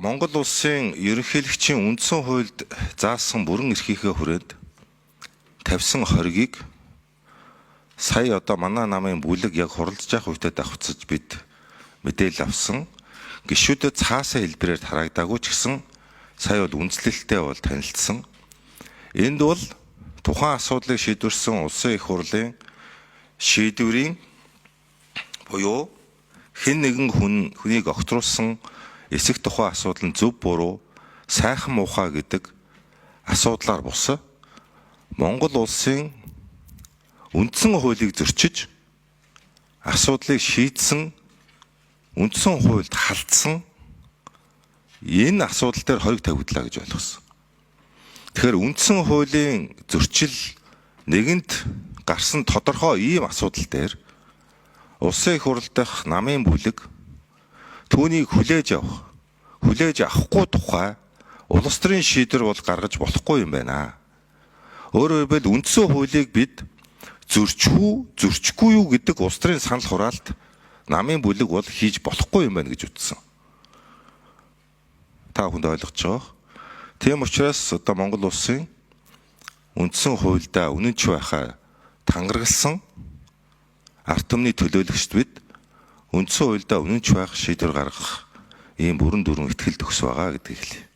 Монгол улсын ерөнхийлөгчийн үндсэн хуульд заасан бүрэн эрхийнхээ хүрээнд тавьсан хоргийг сая одоо манай намын бүлэг яг хуралдаж явах үедээ давхцаж бид мэдээлэл авсан. Гишүүдэд цаасан хэлбэрээр тараагдаагүй ч гэсэн сая бол үндэслэлтэй бол танилцсан. Энд бол тухайн асуудлыг шийдвэрсэн улсын их хурлын шийдвэрийн буюу хэн нэгэн хүнийг огтруулсан эсэх тухайн асуудал нь зөв буруу, сайхан муухай гэдэг асуудлаар бус Монгол улсын үндсэн хуулийг зөрчиж асуудлыг шийдсэн үндсэн хуульд халдсан энэ асуудал дээр хориг тавигдлаа гэж ойлгосон. Тэгэхээр үндсэн хуулийн зөрчил нэгэнт гарсан тодорхой ийм асуудал дээр улсын их хурл дахь намын бүлэг түүнийг хүлээж авахгүй тухай улс төрийн шийдвэр бол гаргаж болохгүй юм байна. Өөрөөр хэлбэл үндсэн хуулийг бид зөрчихгүй юу гэдэг улс төрийн санал хураалт намын бүлэг бол хийж болохгүй юм байна гэж үзсэн. Та бүхэнд ойлгож байгаа. Тийм учраас одоо Монгол улсын үндсэн хуульдаа үнэнч байхаа тангаргалсан ард түмний төлөөлөгчд бид үндсэн хуульдаа үнэнч байх шийдвэр гаргах ийм бүрэн дүрэн ихтгэл төгс байгаа гэдгийг хэлье.